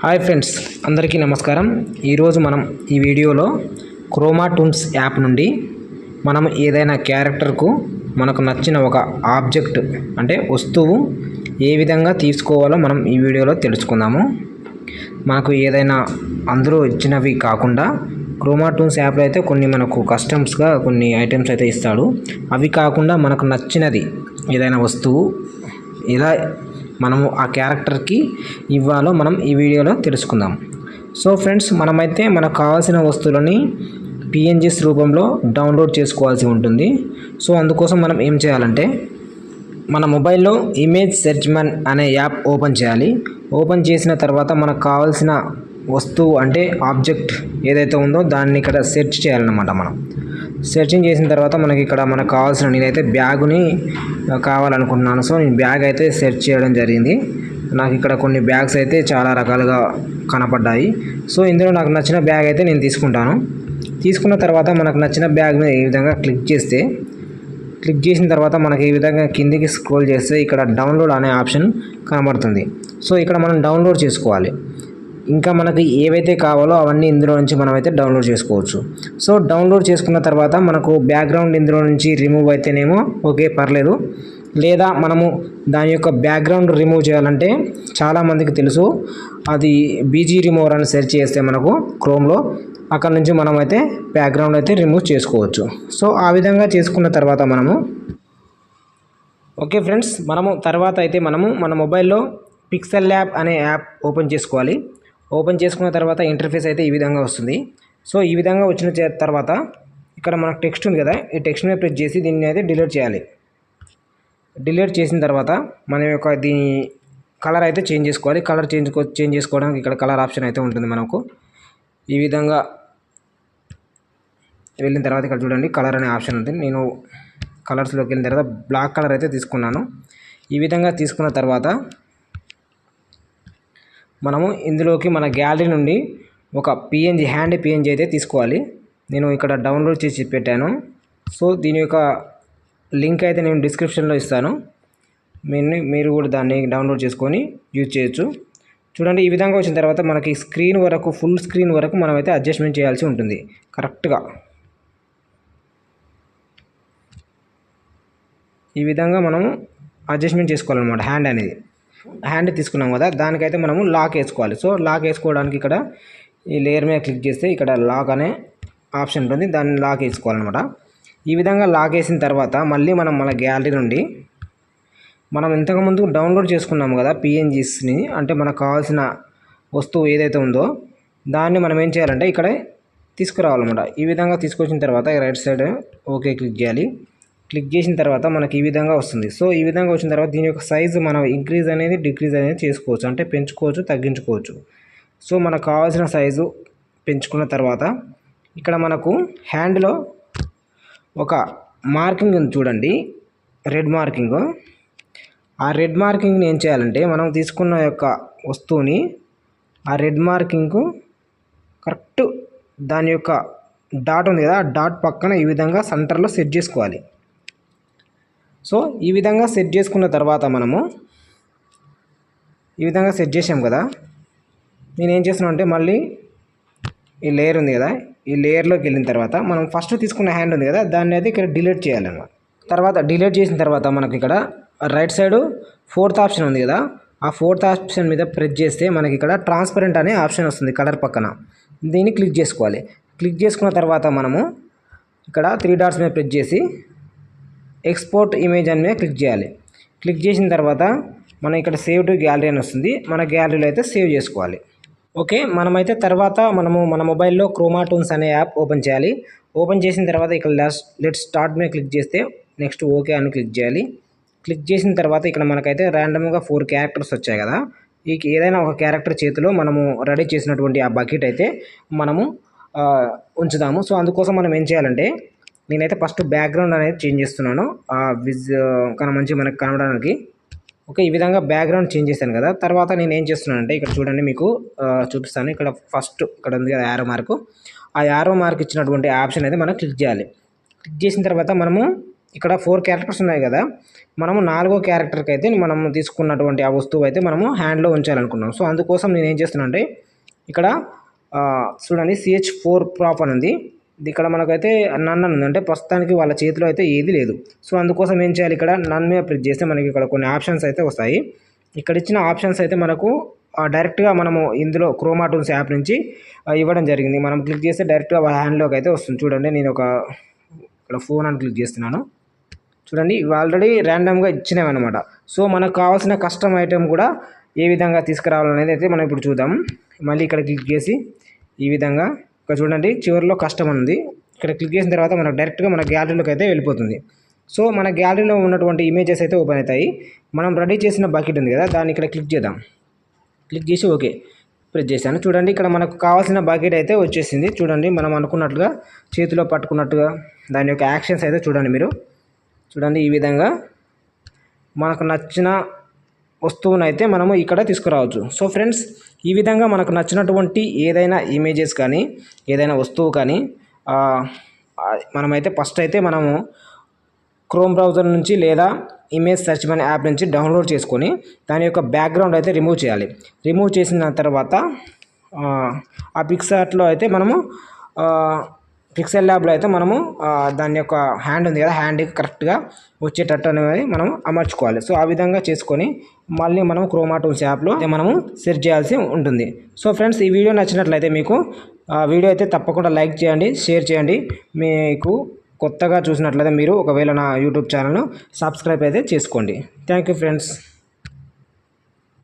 Hi friends, అందరికీ నమస్కారం. ఈరోజు మనం ఈ వీడియోలో క్రోమా టూల్స్ యాప్ నుండి మనం ఏదైనా క్యారెక్టర్కు మనకు నచ్చిన ఒక ఆబ్జెక్ట్ అంటే వస్తువు ఏ విధంగా తీసుకోవాలో మనం ఈ వీడియోలో తెలుసుకుందాము. మనకు ఏదైనా అందరూ ఇచ్చినవి కాకుండా క్రోమా టూల్స్ యాప్లో అయితే కొన్ని మనకు కస్టమ్స్గా కొన్ని ఐటమ్స్ అయితే ఇస్తాడు. అవి కాకుండా మనకు నచ్చినది ఏదైనా వస్తువు ఇలా మనము ఆ క్యారెక్టర్కి ఇవ్వాలో మనం ఈ వీడియోలో తెలుసుకుందాం. సో ఫ్రెండ్స్, మనమైతే మనకు కావాల్సిన వస్తువులని పిఎన్జిస్ రూపంలో డౌన్లోడ్ చేసుకోవాల్సి ఉంటుంది. సో అందుకోసం మనం ఏం చేయాలంటే మన మొబైల్లో ఇమేజ్ సెర్చ్మన్ అనే యాప్ ఓపెన్ చేయాలి. ఓపెన్ చేసిన తర్వాత మనకు కావాల్సిన వస్తువు అంటే ఆబ్జెక్ట్ ఏదైతే ఉందో దాన్ని ఇక్కడ సెర్చ్ చేయాలన్నమాట. మనం సెర్చింగ్ చేసిన తర్వాత మనకి ఇక్కడ మనకు కావాల్సిన నేనైతే బ్యాగుని కావాలనుకుంటున్నాను. సో నేను బ్యాగ్ అయితే సెర్చ్ చేయడం జరిగింది. నాకు ఇక్కడ కొన్ని బ్యాగ్స్ అయితే చాలా రకాలుగా కనపడ్డాయి. సో ఇందులో నాకు నచ్చిన బ్యాగ్ అయితే నేను తీసుకుంటాను. తీసుకున్న తర్వాత మనకు నచ్చిన బ్యాగ్ మీద ఈ విధంగా క్లిక్ చేసిన తర్వాత మనకి ఈ విధంగా కిందికి స్క్రోల్ చేస్తే ఇక్కడ డౌన్లోడ్ అనే ఆప్షన్ కనబడుతుంది. సో ఇక్కడ మనం డౌన్లోడ్ చేసుకోవాలి. ఇంకా మనకి ఏవైతే కావాలో అవన్నీ ఇందులో నుంచి మనమైతే డౌన్లోడ్ చేసుకోవచ్చు. సో డౌన్లోడ్ చేసుకున్న తర్వాత మనకు బ్యాక్గ్రౌండ్ ఇందులో నుంచి రిమూవ్ అయితేనేమో ఓకే, పర్లేదు. లేదా మనము దాని యొక్క బ్యాక్గ్రౌండ్ రిమూవ్ చేయాలంటే చాలామందికి తెలుసు, అది బీజీ రిమూవర్ అని సెర్చ్ చేస్తే మనకు క్రోమ్లో అక్కడ నుంచి మనమైతే బ్యాక్గ్రౌండ్ అయితే రిమూవ్ చేసుకోవచ్చు. సో ఆ విధంగా చేసుకున్న తర్వాత ఓకే ఫ్రెండ్స్, తర్వాత అయితే మన మొబైల్లో పిక్సెల్ ల్యాబ్ అనే యాప్ ఓపెన్ చేసుకోవాలి. ఓపెన్ చేసుకున్న తర్వాత ఇంటర్ఫేస్ అయితే ఈ విధంగా వస్తుంది. సో ఈ విధంగా వచ్చిన తర్వాత ఇక్కడ మనకు టెక్స్ట్ ఉంది కదా, ఈ టెక్స్ట్ మీద ప్రెస్ చేసి దీన్ని అయితే డిలీట్ చేయాలి. డిలీట్ చేసిన తర్వాత మన యొక్క దీని కలర్ అయితే చేంజ్ చేసుకోవాలి. కలర్ చేంజ్ చేసుకోవడానికి ఇక్కడ కలర్ ఆప్షన్ అయితే ఉంటుంది. మనకు ఈ విధంగా వెళ్ళిన తర్వాత ఇక్కడ చూడండి కలర్ అనే ఆప్షన్ ఉంది. నేను కలర్స్లోకి వెళ్ళిన తర్వాత బ్లాక్ కలర్ అయితే తీసుకున్నాను. ఈ విధంగా తీసుకున్న తర్వాత మనము ఇందులోకి మన గ్యాలరీ నుండి ఒక హ్యాండ్ పిఎన్జీ అయితే తీసుకోవాలి. నేను ఇక్కడ డౌన్లోడ్ చేసి పెట్టాను. సో దీని యొక్క లింక్ అయితే నేను డిస్క్రిప్షన్లో ఇస్తాను. మీరు కూడా దాన్ని డౌన్లోడ్ చేసుకొని యూజ్ చేయొచ్చు. చూడండి, ఈ విధంగా వచ్చిన తర్వాత మనకి ఫుల్ స్క్రీన్ వరకు మనమైతే అడ్జస్ట్మెంట్ చేయాల్సి ఉంటుంది. కరెక్ట్గా ఈ విధంగా మనము అడ్జస్ట్మెంట్ చేసుకోవాలన్నమాట. హ్యాండ్ తీసుకున్నాం కదా, దానికైతే మనము లాక్ వేసుకోవాలి. సో లాక్ వేసుకోవడానికి ఇక్కడ ఈ లేయర్ మీద క్లిక్ చేస్తే ఇక్కడ లాక్ అనే ఆప్షన్ ఉంటుంది, దాన్ని లాక్ వేసుకోవాలన్నమాట. ఈ విధంగా లాక్ వేసిన తర్వాత మళ్ళీ మన గ్యాలరీ నుండి మనం ఇంతకుముందు డౌన్లోడ్ చేసుకున్నాము కదా పిఎన్జీస్ని, అంటే మనకు కావాల్సిన వస్తువు ఏదైతే ఉందో దాన్ని మనం ఏం చేయాలంటే ఇక్కడ తీసుకురావాలన్నమాట. ఈ విధంగా తీసుకొచ్చిన తర్వాత రైట్ సైడ్ ఓకే క్లిక్ చేయాలి. క్లిక్ చేసిన తర్వాత మనకి ఈ విధంగా వస్తుంది. సో ఈ విధంగా వచ్చిన తర్వాత దీని యొక్క సైజు మనం ఇంక్రీజ్ అనేది డిక్రీజ్ అనేది చేసుకోవచ్చు, అంటే పెంచుకోవచ్చు, తగ్గించుకోవచ్చు. సో మనకు కావాల్సిన సైజు పెంచుకున్న తర్వాత ఇక్కడ మనకు హ్యాండ్లో ఒక మార్కింగ్ ఉంది చూడండి, రెడ్ మార్కింగ్. ఆ రెడ్ మార్కింగ్ని ఏం చేయాలంటే మనం తీసుకున్న యొక్క వస్తువుని ఆ రెడ్ మార్కింగ్కు కరెక్ట్ దాని యొక్క డాట్ ఉంది కదా, ఆ డాట్ పక్కన ఈ విధంగా సెంటర్లో సెట్ చేసుకోవాలి. సో ఈ విధంగా సెట్ చేసుకున్న తర్వాత ఈ విధంగా సెట్ చేసాం కదా, నేనేం చేస్తున్నాను అంటే మళ్ళీ ఈ లేయర్ ఉంది కదా, ఈ లేయర్లోకి వెళ్ళిన తర్వాత మనం ఫస్ట్ తీసుకున్న హ్యాండ్ ఉంది కదా దాన్ని అయితే ఇక్కడ డిలీట్ చేయాలన్నమాట. తర్వాత డిలీట్ చేసిన తర్వాత మనకి ఇక్కడ రైట్ సైడ్ 4th ఆప్షన్ ఉంది కదా, ఆ 4th ఆప్షన్ మీద ప్రెస్ చేస్తే మనకి ఇక్కడ ట్రాన్స్పరెంట్ అనే ఆప్షన్ వస్తుంది కలర్ పక్కన. దీన్ని క్లిక్ చేసుకోవాలి. క్లిక్ చేసుకున్న తర్వాత మనము ఇక్కడ 3 డాట్స్ మీద ప్రెస్ చేసి ఎక్స్పోర్ట్ ఇమేజ్ అని మీద క్లిక్ చేయాలి. క్లిక్ చేసిన తర్వాత మనం ఇక్కడ సేవ్ టు గ్యాలరీ అని వస్తుంది, మన గ్యాలరీలో అయితే సేవ్ చేసుకోవాలి. ఓకే, మనమైతే తర్వాత మన మొబైల్లో క్రోమా టూల్స్ అనే యాప్ ఓపెన్ చేయాలి. ఓపెన్ చేసిన తర్వాత ఇక్కడ లెట్ స్టార్ట్ మీద క్లిక్ చేస్తే నెక్స్ట్ ఓకే అని క్లిక్ చేయాలి. క్లిక్ చేసిన తర్వాత ఇక్కడ మనకైతే ర్యాండమ్గా 4 క్యారెక్టర్స్ వచ్చాయి కదా, ఈ ఏదైనా ఒక క్యారెక్టర్ చేతిలో మనము రెడీ చేసినటువంటి ఆ బకెట్ అయితే మనము ఉంచుదాము. సో అందుకోసం మనం ఏం చేయాలంటే నేనైతే ఫస్ట్ బ్యాక్గ్రౌండ్ అనేది చేంజ్ చేస్తున్నాను, ఆ మంచి మనకు కనబడడానికి. ఓకే, ఈ విధంగా బ్యాక్గ్రౌండ్ చేంజ్ చేశాను కదా. తర్వాత నేను ఏం చేస్తున్నానంటే ఇక్కడ చూడండి, మీకు చూపిస్తాను. ఇక్కడ ఫస్ట్ ఇక్కడ ఉంది కదా యారో మార్కు, ఆ యారో మార్క్ ఇచ్చినటువంటి ఆప్షన్ అయితే మనం క్లిక్ చేయాలి. క్లిక్ చేసిన తర్వాత మనము ఇక్కడ 4 క్యారెక్టర్స్ ఉన్నాయి కదా, మనము 4వ క్యారెక్టర్కి అయితే మనం తీసుకున్నటువంటి ఆ వస్తువు అయితే మనము హ్యాండ్లో ఉంచాలనుకున్నాం. సో అందుకోసం నేను ఏం చేస్తున్నా అంటే ఇక్కడ చూడండి CH4 ప్రాప్ అని ఉంది. ఇక్కడ మనకైతే నన్ అని ఉంది, అంటే ప్రస్తుతానికి వాళ్ళ చేతిలో అయితే ఏది లేదు. సో అందుకోసం ఏం చేయాలి, ఇక్కడ నన్ మీద ప్రెస్ చేస్తే మనకి ఇక్కడ కొన్ని ఆప్షన్స్ అయితే వస్తాయి. ఇక్కడ ఇచ్చిన ఆప్షన్స్ అయితే మనకు డైరెక్ట్గా మనము ఇందులో క్రోమా టూల్స్ యాప్ నుంచి ఇవ్వడం జరిగింది. మనం క్లిక్ చేస్తే డైరెక్ట్గా వాళ్ళ హ్యాండ్లోకి అయితే వస్తుంది. చూడండి, నేను ఇక్కడ ఫోన్ అని క్లిక్ చేస్తున్నాను. చూడండి, ఇవి ఆల్రెడీ ర్యాండమ్గా ఇచ్చినవి అనమాట. సో మనకు కావాల్సిన కస్టమ్ ఐటెం కూడా ఏ విధంగా తీసుకురావాలనేది అయితే మనం ఇప్పుడు చూద్దాం. మళ్ళీ ఇక్కడ క్లిక్ చేసి ఈ విధంగా ఇక్కడ చూడండి చివరిలో కస్టమ్ ఉంది. ఇక్కడ క్లిక్ చేసిన తర్వాత మనకు డైరెక్ట్గా మన గ్యాలరీలోకి అయితే వెళ్ళిపోతుంది. సో మన గ్యాలరీలో ఉన్నటువంటి ఇమేజెస్ అయితే ఓపెన్ అవుతాయి. మనం రెడీ చేసిన బకెట్ ఉంది కదా, దాన్ని ఇక్కడ క్లిక్ చేద్దాం. క్లిక్ చేసి ఓకే ప్రెస్ చేశాను. చూడండి, ఇక్కడ మనకు కావాల్సిన బకెట్ అయితే వచ్చేసింది. చూడండి, మనం అనుకున్నట్లుగా చేతిలో పట్టుకున్నట్టుగా దాని యొక్క యాక్షన్స్ అయితే చూడండి మీరు. చూడండి, ఈ విధంగా మనకు నచ్చిన వస్తువును అయితే మనము ఇక్కడ తీసుకురావచ్చు. సో ఫ్రెండ్స్, ఈ విధంగా మనకు నచ్చినటువంటి ఏదైనా ఇమేజెస్ కానీ ఏదైనా వస్తువు కానీ మనమైతే ఫస్ట్ అయితే మనము క్రోమ్ బ్రౌజర్ నుంచి లేదా ఇమేజ్ సెర్చ్ అనే యాప్ నుంచి డౌన్లోడ్ చేసుకొని దాని యొక్క బ్యాక్గ్రౌండ్ అయితే రిమూవ్ చేయాలి. రిమూవ్ చేసిన తర్వాత ఆ పిక్సార్ట్లో అయితే మనము పిక్సెల్ ల్యాబ్లో అయితే మనము దాని యొక్క హ్యాండ్ ఉంది కదా, హ్యాండ్కి కరెక్ట్గా వచ్చేటట్టు అనేది మనం అమర్చుకోవాలి. సో ఆ విధంగా చేసుకొని మళ్ళీ మనం క్రోమా టూల్స్ యాప్లో మనము సెర్చ్ చేయాల్సి ఉంటుంది. సో ఫ్రెండ్స్, ఈ వీడియో నచ్చినట్లయితే మీకు వీడియో అయితే తప్పకుండా లైక్ చేయండి, షేర్ చేయండి. మీకు కొత్తగా చూసినట్లయితే మీరు ఒకవేళ నా యూట్యూబ్ ఛానల్ను సబ్స్క్రైబ్ అయితే చేసుకోండి. Thank you friends.